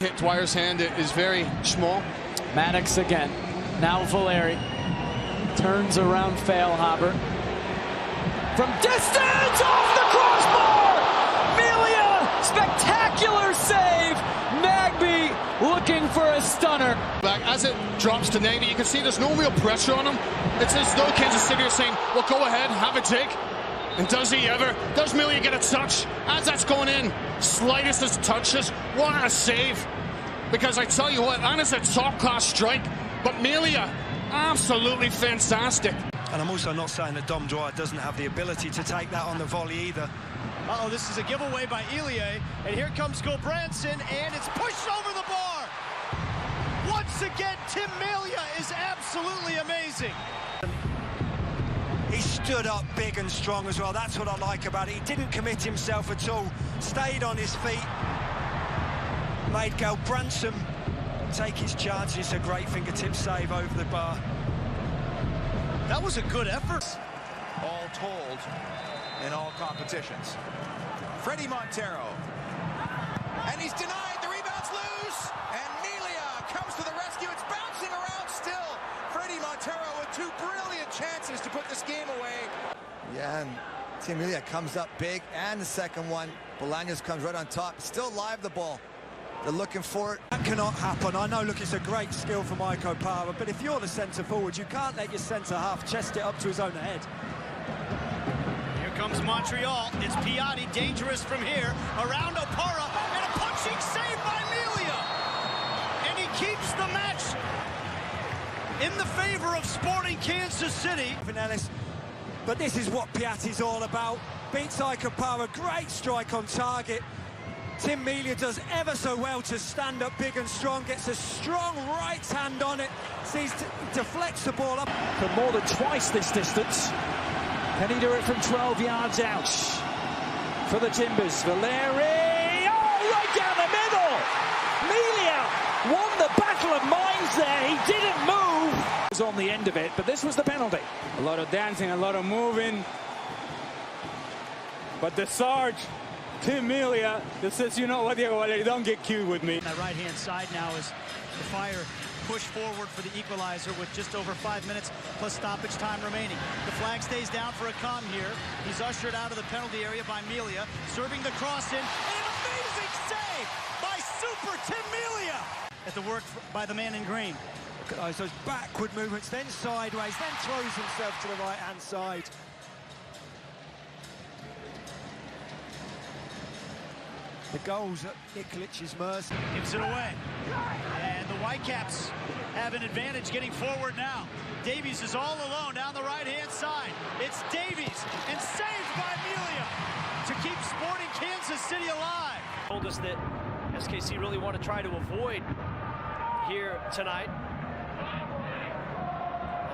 Hit Dwyer's hand is very small. Maddox again. Now Valeri turns around Failhaber. From distance, off the crossbar! Melia, spectacular save! Nagby looking for a stunner. Back as it drops to Navy, you can see there's no real pressure on him. It's as though Kansas City are saying, well, go ahead, have a dig. And does he ever? Does Melia get a touch? As that's going in, slightest as touches. What a save. Because I tell you what, that is a top-class strike. But Melia, absolutely fantastic. And I'm also not saying that Dom Dwyer doesn't have the ability to take that on the volley either. Uh-oh, this is a giveaway by Elie. And here comes Gulbranson, and it's pushed over the bar. Once again, Tim Melia is absolutely amazing. He stood up big and strong as well. That's what I like about it. He didn't commit himself at all. Stayed on his feet. Made Gulbranson take his chances. It's a great fingertip save over the bar. That was a good effort. All told in all competitions. Freddie Montero. And he's denied. The rebound's loose. And Melia comes to the rescue. It's bouncing around still. Freddie Montero with two brilliant chances to put this game away. Yeah, and Tim Melia comes up big, and the second one, Bolaños comes right on top. Still live the ball. They're looking for it. That cannot happen. I know, look, it's a great skill from Iko Power, but if you're the centre forward, you can't let your centre half chest it up to his own head. Here comes Montreal. It's Piatti, dangerous from here. Around Opara, and a punching save by Melia. And he keeps the match in the favor of Sporting Kansas City. But this is what Piatti's all about. Beats Iko Power, great strike on target. Tim Melia does ever so well to stand up big and strong, gets a strong right hand on it, sees deflects the ball up. For more than twice this distance. Can he do it from 12 yards out? For the Timbers, Valeri, oh, right down the middle! Melia won the battle of minds there, he didn't move! It was on the end of it, but this was the penalty. A lot of dancing, a lot of moving. But the Sarge, Tim Melia, just says, you know what, Diego Valeri, don't get cute with me. On that right-hand side now is the Fire push forward for the equalizer with just over 5 minutes plus stoppage time remaining. The flag stays down for a calm here. He's ushered out of the penalty area by Melia, serving the cross in, and an amazing save by Super Tim Melia! At the work by the man in green. Look at those backward movements, then sideways, then throws himself to the right-hand side. The goal's at Nikolić's mercy. Gives it away. And the Whitecaps have an advantage getting forward now. Davies is all alone down the right-hand side. It's Davies, and saved by Melia to keep Sporting Kansas City alive. Told us that SKC really want to try to avoid here tonight.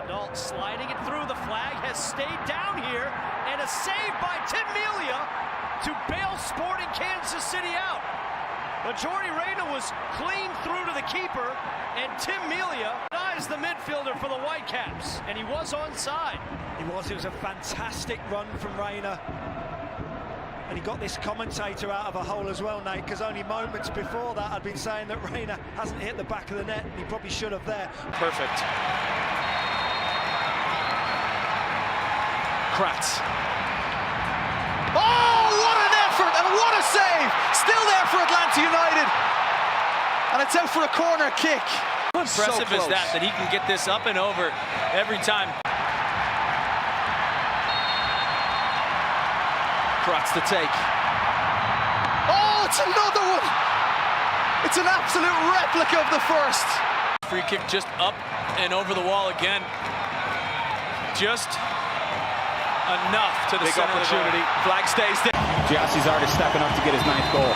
Adult sliding it through. The flag has stayed down here, and a save by Tim Melia to bail Sporting Kansas City out. Majority Reina was clean through to the keeper, and Tim Melia denies the midfielder for the Whitecaps, and he was onside. It was a fantastic run from Reina. And he got this commentator out of a hole as well, Nate, because only moments before that I'd been saying that Reina hasn't hit the back of the net, and he probably should have there. Perfect. Kratz. Oh, what an effort and what a save! Still there for Atlanta United. And it's out for a corner kick. How impressive is that he can get this up and over every time. Kratz to take. Oh, it's another one! It's an absolute replica of the first. Free kick just up and over the wall again. Just enough to the center opportunity. Flag stays down. Giassi's already stepping up to get his 9th goal.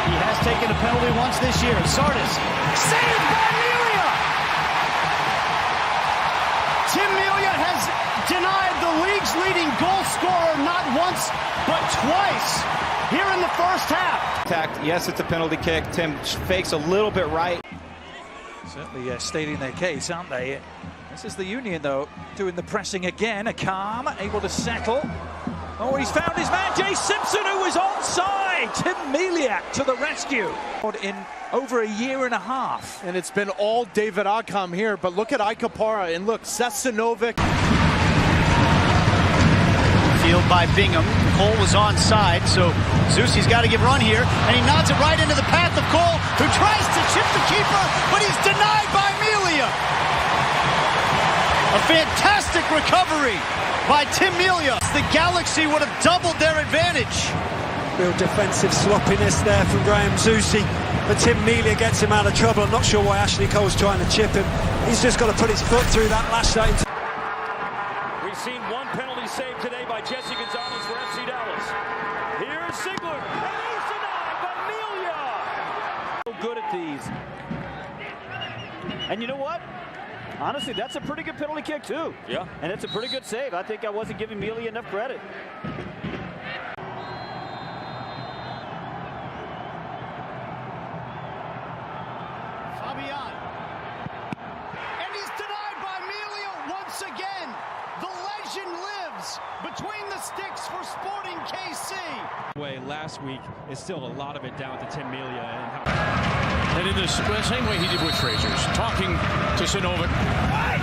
He has taken a penalty once this year. Sardis, saved by Melia! Tim Melia has denied the league's leading goal scorer not once, but twice here in the first half. Yes, it's a penalty kick. Tim fakes a little bit right. Certainly stating their case, aren't they? This is the Union, though, doing the pressing again. A calm, able to settle. Oh, he's found his man, Jay Simpson, who was is onside. Tim Melia to the rescue. In over a year and a half. And it's been all David Occam here, but look at Aikapara and look, Sesanovic. Field by Bingham. Cole was onside, so Zusi's got to give run here, and he nods it right into the path of Cole, who tries to chip the keeper, but he's denied by Melia. A fantastic recovery by Tim Melia. The Galaxy would have doubled their advantage. Real defensive sloppiness there from Graham Zusi, but Tim Melia gets him out of trouble. I'm not sure why Ashley Cole's trying to chip him. He's just got to put his foot through that lash line. We've seen one penalty saved today by Jesse Gonzalez for FC Dallas. Here's Sigler, and he's denied by Melia. So good at these. And you know what? Honestly, that's a pretty good penalty kick, too. Yeah. And it's a pretty good save. I think I wasn't giving Melia enough credit. Fabian. And he's denied by Melia once again. The legend lives between the sticks for Sporting KC. Last week is still a lot of it down to Tim Melia. And in the same way he did with Fraser's, talking to Sinovic,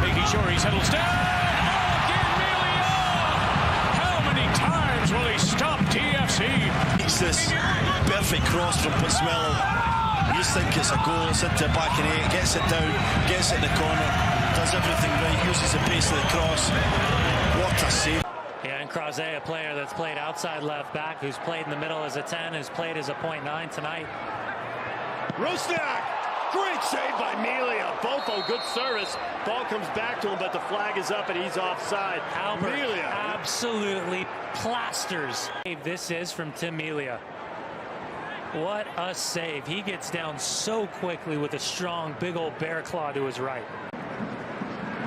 making sure he settles down. Again, Melia! How many times will he stop TFC? It's this perfect cross from Pozuelo. You just think it's a goal, it's into the back and eight, gets it down, gets it in the corner, does everything right, uses the pace of the cross. What a save. Yeah, and Krause, a player that's played outside left back, who's played in the middle as a 10, who's played as a .9 tonight. Rusnak, great save by Melia. Bofo, good service. Ball comes back to him, but the flag is up and he's offside. Albert Melia absolutely plasters. This is from Tim Melia. What a save. He gets down so quickly with a strong, big old bear claw to his right.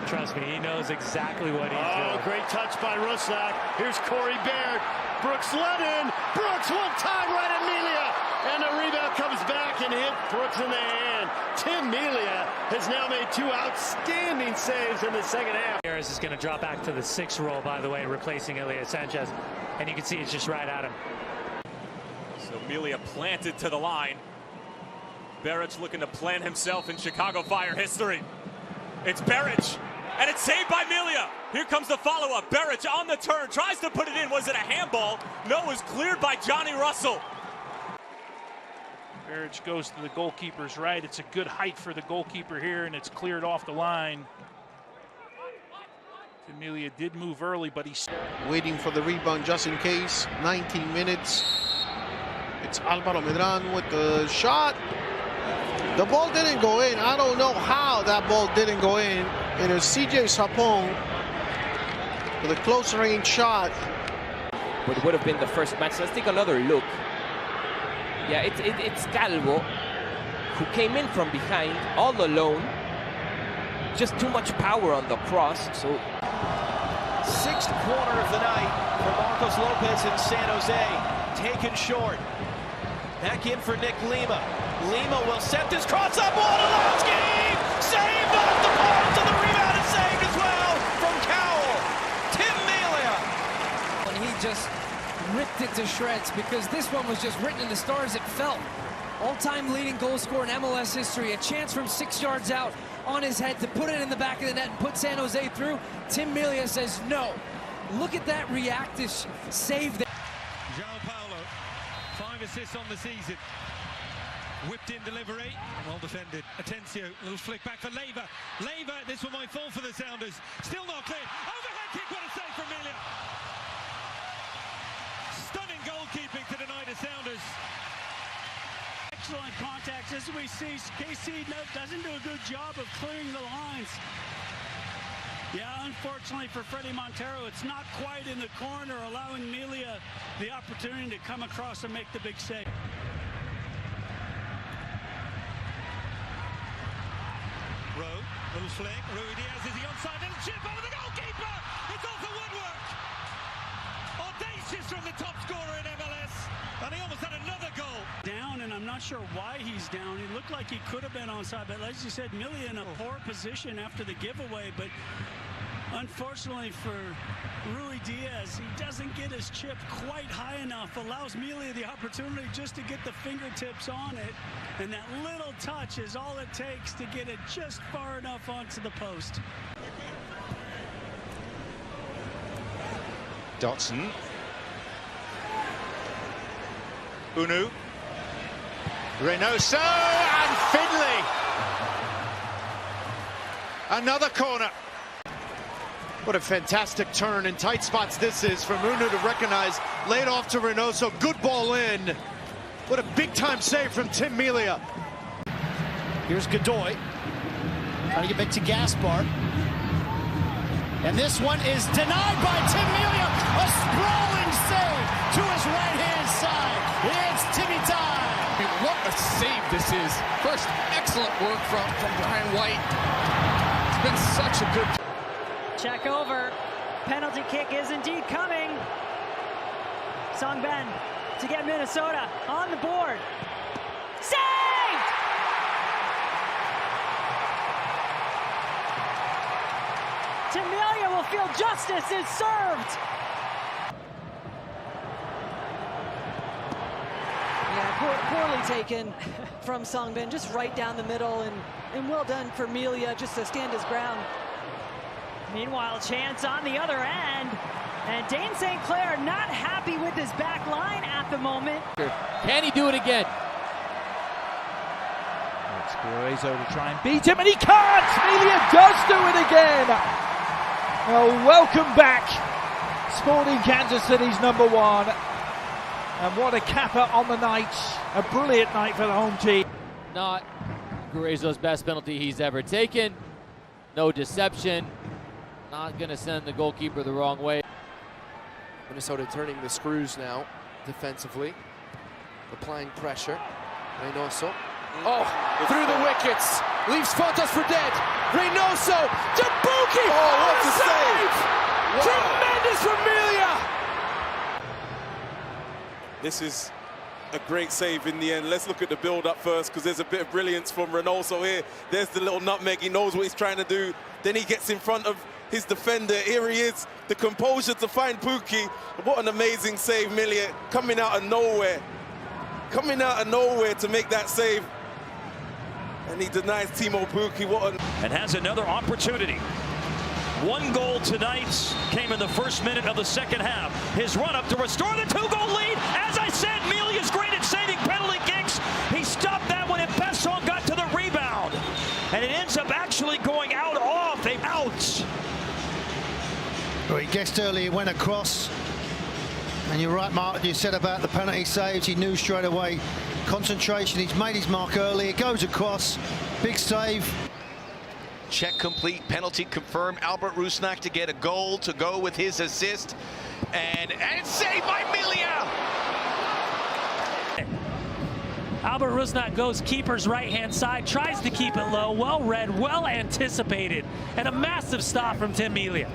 Trust me, he knows exactly what he's doing. Oh, great touch by Rusnak. Here's Corey Baird. Brooks let in. Brooks one time right at Melia. And the rebound comes back and hit Brooks in the hand. Tim Melia has now made two outstanding saves in the second half. Harris is going to drop back to the 6th role, by the way, replacing Ilya Sanchez. And you can see it's just right at him. So Melia planted to the line. Beric looking to plant himself in Chicago Fire history. It's Beric, and it's saved by Melia. Here comes the follow-up. Beric on the turn, tries to put it in. Was it a handball? No, it was cleared by Johnny Russell. Beric goes to the goalkeeper's right. It's a good height for the goalkeeper here, and it's cleared off the line. Melia did move early, but he's waiting for the rebound just in case. 19 minutes. It's Alvaro Medran with the shot. The ball didn't go in. I don't know how that ball didn't go in. And it's CJ Sapong with a close range shot. What would have been the first match. Let's take another look. Yeah, it's Calvo, who came in from behind, all alone. Just too much power on the cross. So, 6th quarter of the night for Marcos Lopez in San Jose. Taken short. Back in for Nick Lima. Lima will set this cross up. Wodolowski! Saved off the post, and the rebound is saved as well from Cowell. Tim Melia. And he just ripped it to shreds, because this one was just written in the stars. It felt all-time leading goal scorer in MLS history. A chance from 6 yards out on his head to put it in the back of the net and put San Jose through. Tim Melia says no. Look at that reactive save there. João Paulo, 5 assists on the season. Whipped in delivery, well defended. Atencio, little flick back for Leiva. Leiva, this one might fall for the Sounders. Still not clear. Overhead kick, what a save from Melia. Stunning goalkeeping to deny the Sounders. Excellent contacts, as we see. KC doesn't do a good job of clearing the lines. Yeah, unfortunately for Fredy Montero, it's not quite in the corner, allowing Melia the opportunity to come across and make the big save. Rowe, little flick. Rui Diaz is the onside and chip over the goalkeeper. It's off the woodwork. Audacious from the top scorer in MLS, and he almost had another goal. Down, and I'm not sure why he's down. He looked like he could have been onside, but as you said, Melia in a poor position after the giveaway. But Unfortunately for Rui Diaz, he doesn't get his chip quite high enough, allows Melia the opportunity just to get the fingertips on it, and that little touch is all it takes to get it just far enough onto the post. Dotson. Unu. Reynoso and Finley. Another corner. What a fantastic turn in tight spots this is from Unu to recognize. Laid off to Reynoso. Good ball in. What a big-time save from Tim Melia. Here's Godoy. Trying to get back to Gaspar. And this one is denied by Tim Melia. A sprawling save to his right-hand side. It's Timmy time. What a save this is. First, excellent work from Brian White. It's been such a good... Check over. Penalty kick is indeed coming. Song Ben to get Minnesota on the board. Saved! Melia will feel justice is served. Yeah, poorly taken from Song Ben, just right down the middle, and well done for Melia just to stand his ground. Meanwhile, chance on the other end, and Dane St. Clair not happy with his back line at the moment. Can he do it again? It's Guerreiro to try and beat him, and he can't! Melia does do it again! Well, welcome back, Sporting Kansas City's #1. And what a capper on the night. A brilliant night for the home team. Not Guerreiro's best penalty he's ever taken. No deception. Not going to send the goalkeeper the wrong way. Minnesota turning the screws now defensively. Applying pressure. Reynoso. Oh, through the wickets. Leaves Fontas for dead. Reynoso. Jabuki. Oh, what a save! Wow. Tremendous from Melia. This is a great save in the end. Let's look at the build-up first, because there's a bit of brilliance from Reynoso here. There's the little nutmeg. He knows what he's trying to do. Then he gets in front of his defender. Here he is. The composure to find Pukki. What an amazing save, Melia. Coming out of nowhere. Coming out of nowhere to make that save. And he denies Timo Pukki. And has another opportunity. One goal tonight came in the first minute of the second half. His run-up to restore the two-goal lead. As I said, Melia's great at saving penalty kicks. He stopped that one, and Besson got to the rebound. And it ends up actually going out off. They out. Well, he guessed early, he went across. And you're right, Mark, you said about the penalty saves. He knew straight away. Concentration, he's made his mark early. It goes across. Big save. Check complete, penalty confirmed. Albert Rusnak to get a goal to go with his assist. And saved by Melia! Albert Rusnak goes keeper's right-hand side, tries to keep it low, well read, well anticipated, and a massive stop from Tim Melia.